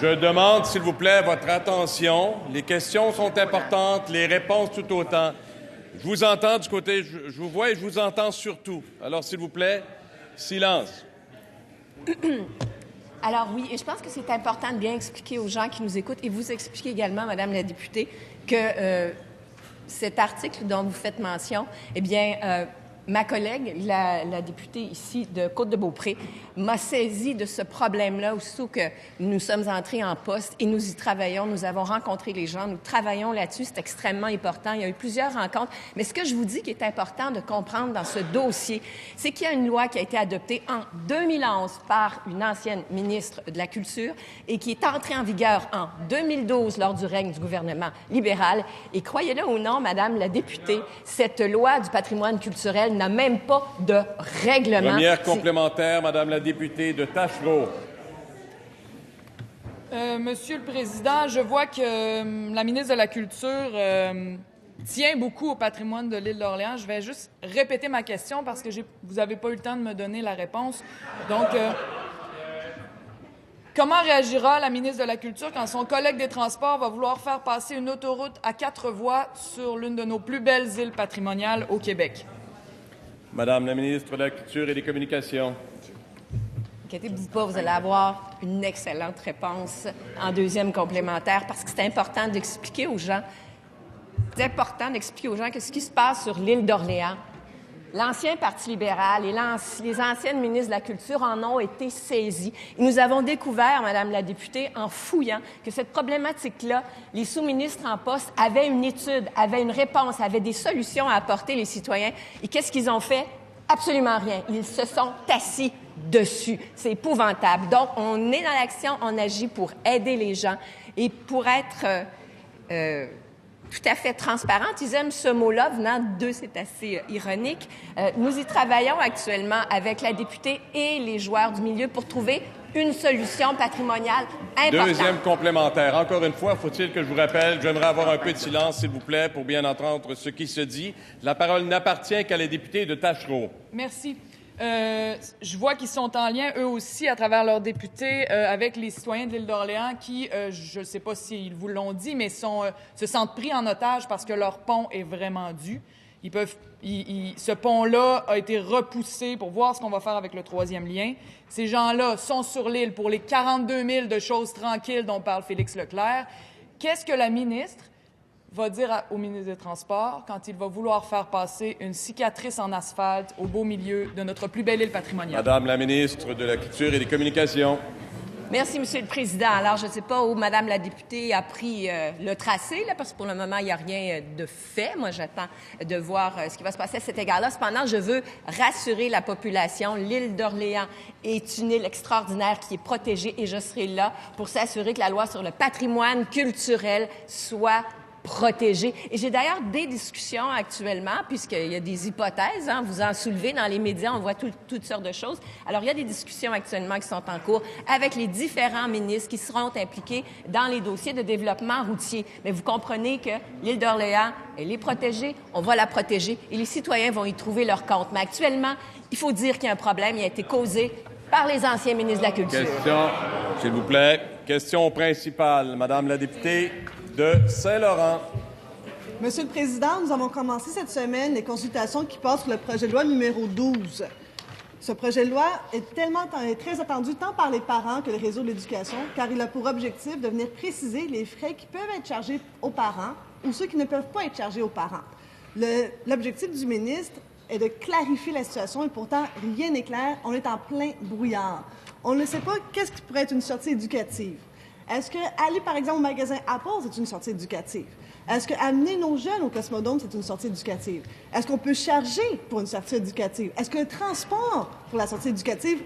Je demande, s'il vous plaît, votre attention. Les questions sont importantes, les réponses tout autant. Je vous entends du côté, je vous vois et je vous entends surtout. Alors, s'il vous plaît, silence.
Alors oui, et je pense que c'est important de bien expliquer aux gens qui nous écoutent et vous expliquer également, Madame la députée, que cet article dont vous faites mention, eh bien, ma collègue, la députée ici de Côte-de-Beaupré, m'a saisi de ce problème-là aussitôt que nous sommes entrés en poste et nous y travaillons. Nous avons rencontré les gens, nous travaillons là-dessus. C'est extrêmement important. Il y a eu plusieurs rencontres. Mais ce que je vous dis qui est important de comprendre dans ce dossier, c'est qu'il y a une loi qui a été adoptée en 2011 par une ancienne ministre de la Culture et qui est entrée en vigueur en 2012 lors du règne du gouvernement libéral. Et croyez-le ou non, Madame la députée, cette loi du patrimoine culturel n'a même pas de règlement.
Première complémentaire, Madame la députée de Tachereau.
Monsieur le Président, je vois que la ministre de la Culture tient beaucoup au patrimoine de l'île d'Orléans. Je vais juste répéter ma question parce que vous n'avez pas eu le temps de me donner la réponse. Donc, comment réagira la ministre de la Culture quand son collègue des Transports va vouloir faire passer une autoroute à 4 voies sur l'une de nos plus belles îles patrimoniales au Québec?
Madame la ministre de la Culture et des Communications.
Inquiétez-vous pas, vous allez avoir une excellente réponse en deuxième complémentaire parce que c'est important d'expliquer aux gens. C'est important d'expliquer aux gens que ce qui se passe sur l'île d'Orléans, l'ancien Parti libéral et les anciennes ministres de la Culture en ont été saisis. Et nous avons découvert, Madame la députée, en fouillant, que cette problématique-là, les sous-ministres en poste avaient une étude, avaient une réponse, avaient des solutions à apporter les citoyens. Et qu'est-ce qu'ils ont fait? Absolument rien. Ils se sont assis dessus. C'est épouvantable. Donc, on est dans l'action, on agit pour aider les gens et pour être tout à fait transparente. Ils aiment ce mot-là, venant d'eux, c'est assez ironique. Nous y travaillons actuellement avec la députée et les joueurs du milieu pour trouver une solution patrimoniale importante.
Deuxième complémentaire. Encore une fois, faut-il que je vous rappelle, j'aimerais avoir un peu de silence, s'il vous plaît, pour bien entendre ce qui se dit. La parole n'appartient qu'à la députée de Tachereau.
Merci. Je vois qu'ils sont en lien, eux aussi, à travers leurs députés, avec les citoyens de l'île d'Orléans qui, je ne sais pas s'ils vous l'ont dit, mais se sentent pris en otage parce que leur pont est vraiment dû. Ce pont-là a été repoussé pour voir ce qu'on va faire avec le troisième lien. Ces gens-là sont sur l'île pour les 42 000 de choses tranquilles dont parle Félix Leclerc. Qu'est-ce que la ministre va dire au ministre des Transports quand il va vouloir faire passer une cicatrice en asphalte au beau milieu de notre plus belle île patrimoniale?
Madame la ministre de la Culture et des Communications.
Merci, Monsieur le Président. Alors, je ne sais pas où Madame la députée a pris le tracé, là, parce que pour le moment, il n'y a rien de fait. Moi, j'attends de voir ce qui va se passer à cet égard-là. Cependant, je veux rassurer la population. L'île d'Orléans est une île extraordinaire qui est protégée et je serai là pour s'assurer que la loi sur le patrimoine culturel soit protégée. Et j'ai d'ailleurs des discussions actuellement, puisqu'il y a des hypothèses, hein, vous en soulevez dans les médias, on voit toutes sortes de choses. Alors, il y a des discussions actuellement qui sont en cours avec les différents ministres qui seront impliqués dans les dossiers de développement routier. Mais vous comprenez que l'île d'Orléans, elle est protégée, on va la protéger et les citoyens vont y trouver leur compte. Mais actuellement, il faut dire qu'il y a un problème, il a été causé par les anciens ministres de la Culture.
Question, s'il vous plaît. Question principale, Madame la députée de Saint-Laurent.
Monsieur le Président, nous avons commencé cette semaine les consultations qui portent sur le projet de loi numéro 12. Ce projet de loi est très attendu tant par les parents que le réseau de l'éducation, car il a pour objectif de venir préciser les frais qui peuvent être chargés aux parents ou ceux qui ne peuvent pas être chargés aux parents. L'objectif du ministre est de clarifier la situation et pourtant, rien n'est clair. On est en plein brouillard. On ne sait pas qu'est-ce qui pourrait être une sortie éducative. Est-ce qu'aller, par exemple, au magasin Apple, c'est une sortie éducative? Est-ce qu'amener nos jeunes au Cosmodome, c'est une sortie éducative? Est-ce qu'on peut charger pour une sortie éducative? Est-ce qu'un transport pour la sortie éducative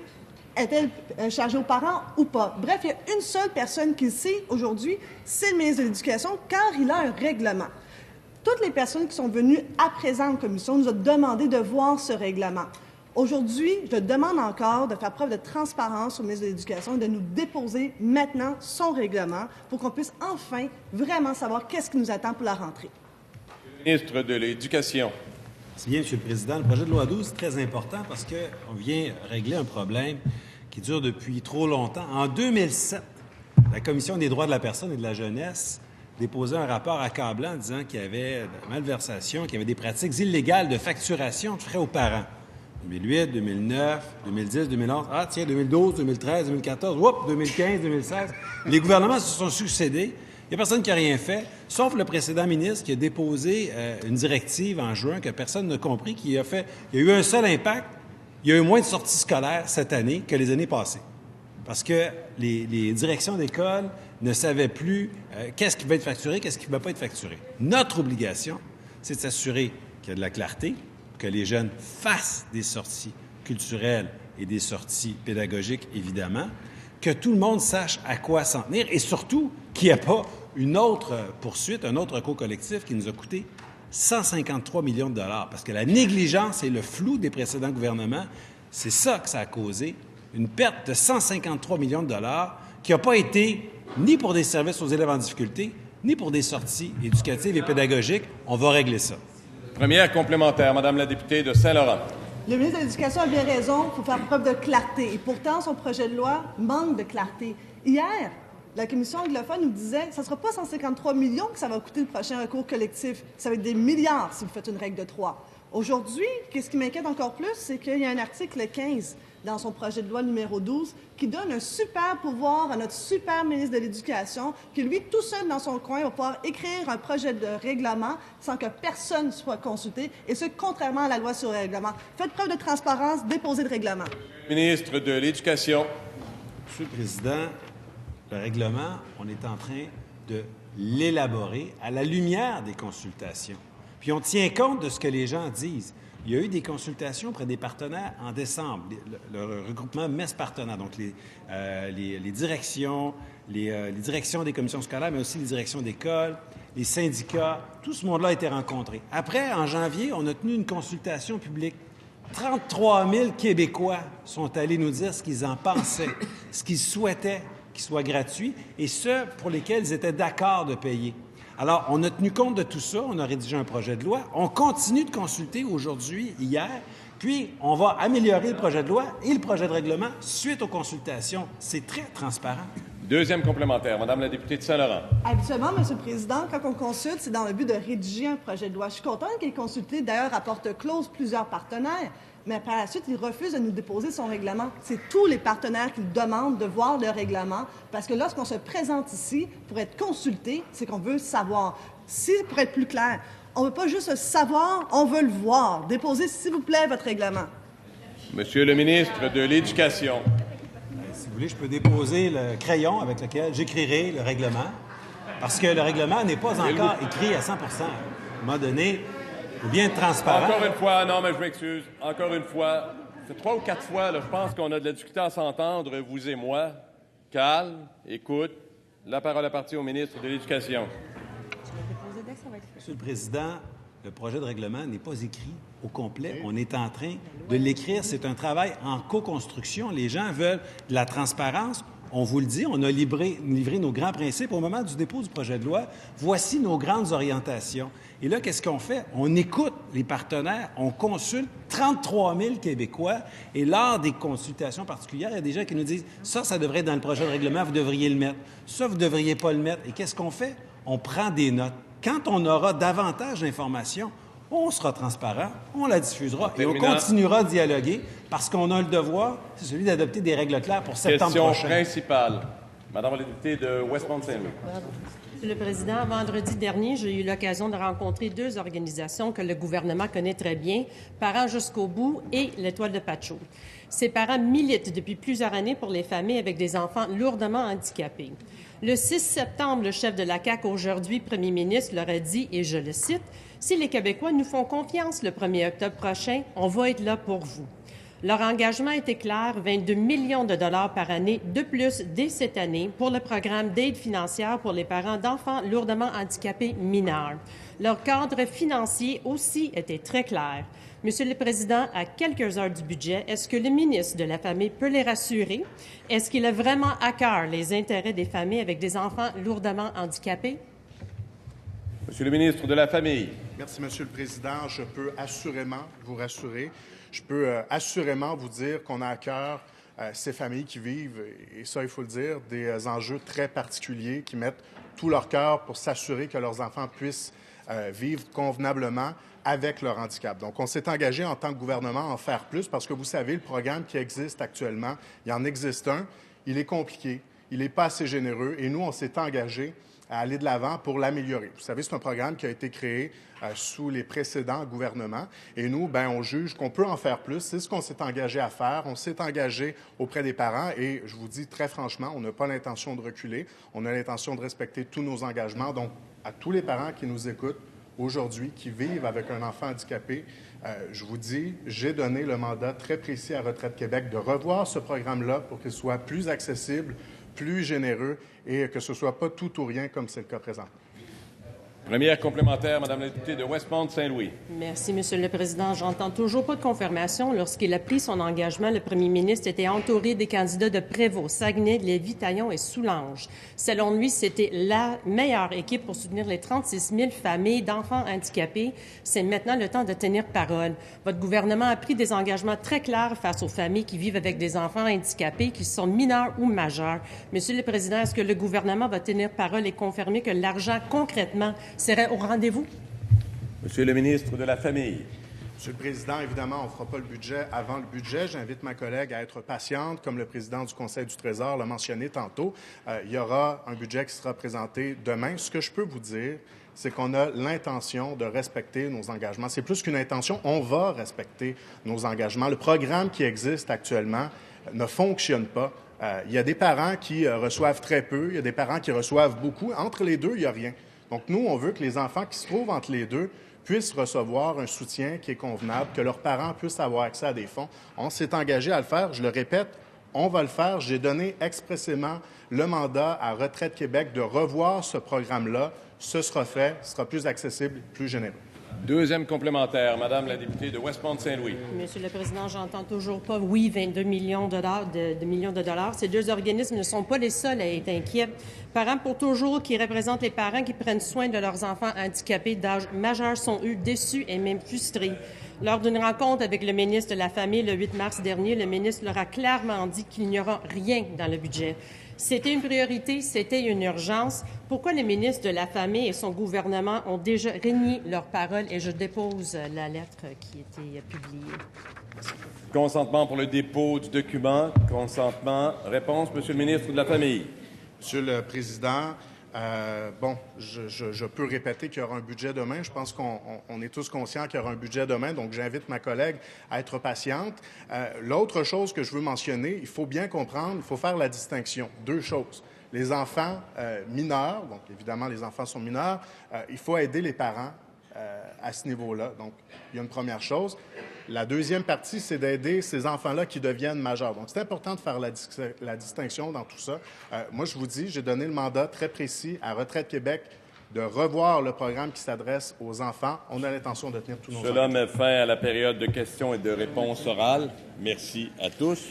est-elle chargée aux parents ou pas? Bref, il y a une seule personne qui le sait aujourd'hui, c'est le ministre de l'Éducation, car il a un règlement. Toutes les personnes qui sont venues à présent en commission nous ont demandé de voir ce règlement. Aujourd'hui, je demande encore de faire preuve de transparence au ministre de l'Éducation et de nous déposer maintenant son règlement pour qu'on puisse enfin vraiment savoir qu'est-ce qui nous attend pour la rentrée.
Ministre de l'Éducation.
Merci bien, Monsieur le Président. Le projet de loi 12 est très important parce qu'on vient régler un problème qui dure depuis trop longtemps. En 2007, la Commission des droits de la personne et de la jeunesse déposait un rapport accablant disant qu'il y avait de la malversation, qu'il y avait des pratiques illégales de facturation de frais aux parents. 2008, 2009, 2010, 2011, 2012, 2013, 2014, 2015, 2016. Les gouvernements se sont succédés. Il n'y a personne qui n'a rien fait, sauf le précédent ministre qui a déposé une directive en juin que personne n'a compris, qui a fait... Il y a eu un seul impact. Il y a eu moins de sorties scolaires cette année que les années passées. Parce que les directions d'école ne savaient plus qu'est-ce qui va être facturé, qu'est-ce qui ne va pas être facturé. Notre obligation, c'est de s'assurer qu'il y a de la clarté, que les jeunes fassent des sorties culturelles et des sorties pédagogiques, évidemment, que tout le monde sache à quoi s'en tenir et surtout qu'il n'y ait pas une autre poursuite, un autre recours collectif qui nous a coûté 153 millions de dollars. Parce que la négligence et le flou des précédents gouvernements, c'est ça que ça a causé, une perte de 153 millions de dollars qui n'a pas été ni pour des services aux élèves en difficulté, ni pour des sorties éducatives et pédagogiques. On va régler ça.
Première complémentaire, Madame la députée de Saint-Laurent.
Le ministre de l'Éducation a bien raison, il faut faire preuve de clarté. Et pourtant, son projet de loi manque de clarté. Hier, la commission anglophone nous disait que ce ne sera pas 153 millions que ça va coûter le prochain recours collectif. Ça va être des milliards si vous faites une règle de 3. Aujourd'hui, ce qui m'inquiète encore plus, c'est qu'il y a un article 15 dans son projet de loi numéro 12 qui donne un super pouvoir à notre super ministre de l'Éducation qui, lui, tout seul dans son coin, va pouvoir écrire un projet de règlement sans que personne soit consulté, et ce, contrairement à la loi sur le règlement. Faites preuve de transparence, déposez le règlement.
Ministre de l'Éducation.
Monsieur le Président, le règlement, on est en train de l'élaborer à la lumière des consultations. Puis on tient compte de ce que les gens disent. Il y a eu des consultations auprès des partenaires en décembre, le regroupement MES partenaires, donc les directions, les directions des commissions scolaires, mais aussi les directions d'école, les syndicats, tout ce monde-là a été rencontré. Après, en janvier, on a tenu une consultation publique. 33 000 Québécois sont allés nous dire ce qu'ils en pensaient, ce qu'ils souhaitaient qu'il soit gratuit et ceux pour lesquels ils étaient d'accord de payer. Alors, on a tenu compte de tout ça, on a rédigé un projet de loi, on continue de consulter aujourd'hui, hier, puis on va améliorer le projet de loi et le projet de règlement suite aux consultations. C'est très transparent.
Deuxième complémentaire, Madame la députée de Saint-Laurent.
Habituellement, M. le Président, quand on consulte, c'est dans le but de rédiger un projet de loi. Je suis contente qu'il ait consulté, d'ailleurs, à porte close, plusieurs partenaires, mais par la suite, il refuse de nous déposer son règlement. C'est tous les partenaires qui demandent de voir le règlement, parce que lorsqu'on se présente ici pour être consulté, c'est qu'on veut savoir. Si, pour être plus clair, on ne veut pas juste savoir, on veut le voir. Déposez, s'il vous plaît, votre règlement.
Monsieur le ministre de l'Éducation.
Si vous voulez, je peux déposer le crayon avec lequel j'écrirai le règlement, parce que le règlement n'est pas encore écrit à 100 À un moment donné, il faut bien être transparent.
Encore une fois, non, mais je m'excuse. Encore une fois, c'est 3 ou 4 fois, là, je pense qu'on a de la difficulté à s'entendre, vous et moi. Calme, écoute. La parole appartient au ministre de l'Éducation.
Monsieur le Président, le projet de règlement n'est pas écrit au complet. On est en train de l'écrire. C'est un travail en co-construction. Les gens veulent de la transparence. On vous le dit, on a livré nos grands principes au moment du dépôt du projet de loi. Voici nos grandes orientations. Et là, qu'est-ce qu'on fait? On écoute les partenaires, on consulte 33 000 Québécois. Et lors des consultations particulières, il y a des gens qui nous disent « ça devrait être dans le projet de règlement, vous devriez le mettre. Ça, vous ne devriez pas le mettre. » Et qu'est-ce qu'on fait? On prend des notes. Quand on aura davantage d'informations, on sera transparent, on la diffusera et on continuera à dialoguer parce qu'on a le devoir, c'est celui d'adopter des règles claires pour septembre prochain.
Question principale. Madame la députée de Westmont-Saint-Louis.
Monsieur le Président, vendredi dernier, j'ai eu l'occasion de rencontrer 2 organisations que le gouvernement connaît très bien, Parents jusqu'au bout et l'Étoile de Pacho. Ces parents militent depuis plusieurs années pour les familles avec des enfants lourdement handicapés. Le 6 septembre, le chef de la CAQ, aujourd'hui premier ministre, leur a dit, et je le cite, « Si les Québécois nous font confiance le 1er octobre prochain, on va être là pour vous. » Leur engagement était clair, 22 millions de dollars par année de plus dès cette année pour le programme d'aide financière pour les parents d'enfants lourdement handicapés mineurs. Leur cadre financier aussi était très clair. Monsieur le Président, à quelques heures du budget, est-ce que le ministre de la Famille peut les rassurer? Est-ce qu'il a vraiment à cœur les intérêts des familles avec des enfants lourdement handicapés?
Monsieur le ministre de la Famille.
Merci, Monsieur le Président. Je peux assurément vous rassurer. Je peux assurément vous dire qu'on a à cœur ces familles qui vivent, et ça, il faut le dire, des enjeux très particuliers, qui mettent tout leur cœur pour s'assurer que leurs enfants puissent vivre convenablement avec leur handicap. Donc, on s'est engagé en tant que gouvernement à en faire plus parce que vous savez, le programme qui existe actuellement, il y en existe un, il est compliqué, il n'est pas assez généreux et nous, on s'est engagé à aller de l'avant pour l'améliorer. Vous savez, c'est un programme qui a été créé sous les précédents gouvernements et nous, on juge qu'on peut en faire plus. C'est ce qu'on s'est engagé à faire. On s'est engagé auprès des parents et je vous dis très franchement, on n'a pas l'intention de reculer. On a l'intention de respecter tous nos engagements. Donc, à tous les parents qui nous écoutent aujourd'hui, qui vivent avec un enfant handicapé, je vous dis, j'ai donné le mandat très précis à Retraite Québec de revoir ce programme-là pour qu'il soit plus accessible, plus généreux et que ce ne soit pas tout ou rien comme c'est le cas présent.
Première complémentaire, Madame la députée de Westmont-Saint-Louis.
Merci, Monsieur le Président. J'entends toujours pas de confirmation. Lorsqu'il a pris son engagement, le premier ministre était entouré des candidats de Prévost, Saguenay, Lévis, Taillon et Soulanges. Selon lui, c'était la meilleure équipe pour soutenir les 36 000 familles d'enfants handicapés. C'est maintenant le temps de tenir parole. Votre gouvernement a pris des engagements très clairs face aux familles qui vivent avec des enfants handicapés, qu'ils sont mineurs ou majeurs. Monsieur le Président, est-ce que le gouvernement va tenir parole et confirmer que l'argent, concrètement, serait au rendez-vous?
Monsieur le ministre de la Famille.
Monsieur le Président, évidemment, on ne fera pas le budget avant le budget. J'invite ma collègue à être patiente. Comme le président du Conseil du Trésor l'a mentionné tantôt, il y aura un budget qui sera présenté demain. Ce que je peux vous dire, c'est qu'on a l'intention de respecter nos engagements. C'est plus qu'une intention, on va respecter nos engagements. Le programme qui existe actuellement ne fonctionne pas. Il y a des parents qui reçoivent très peu, il y a des parents qui reçoivent beaucoup. Entre les deux, il n'y a rien. Donc, nous, on veut que les enfants qui se trouvent entre les deux puissent recevoir un soutien qui est convenable, que leurs parents puissent avoir accès à des fonds. On s'est engagé à le faire. Je le répète, on va le faire. J'ai donné expressément le mandat à Retraite Québec de revoir ce programme-là. Ce sera fait, ce sera plus accessible, plus généreux.
Deuxième complémentaire, Madame la députée de Westmont-Saint-Louis.
Monsieur le Président, j'entends toujours pas, oui, 22 millions de dollars. Ces 2 organismes ne sont pas les seuls à être inquiets. Parents pour toujours, qui représentent les parents qui prennent soin de leurs enfants handicapés d'âge majeur, sont, eux, déçus et même frustrés. Lors d'une rencontre avec le ministre de la Famille le 8 mars dernier, le ministre leur a clairement dit qu'il n'y aura rien dans le budget. C'était une priorité, c'était une urgence. Pourquoi le ministre de la Famille et son gouvernement ont déjà renié leurs paroles? Et je dépose la lettre qui a été publiée.
Consentement pour le dépôt du document. Consentement. Réponse, Monsieur le ministre de la Famille.
Monsieur le Président, je peux répéter qu'il y aura un budget demain. Je pense qu'on est tous conscients qu'il y aura un budget demain, donc j'invite ma collègue à être patiente. L'autre chose que je veux mentionner, il faut bien comprendre, il faut faire la distinction. Deux choses. Les enfants mineurs, donc évidemment les enfants sont mineurs, il faut aider les parents à ce niveau-là. Donc, il y a une première chose. La deuxième partie, c'est d'aider ces enfants-là qui deviennent majeurs. Donc, c'est important de faire la distinction dans tout ça. Moi, je vous dis, j'ai donné le mandat très précis à Retraite Québec de revoir le programme qui s'adresse aux enfants. On a l'intention de tenir tous nos
Cela met fin à la période de questions et de réponses orales. Merci à tous.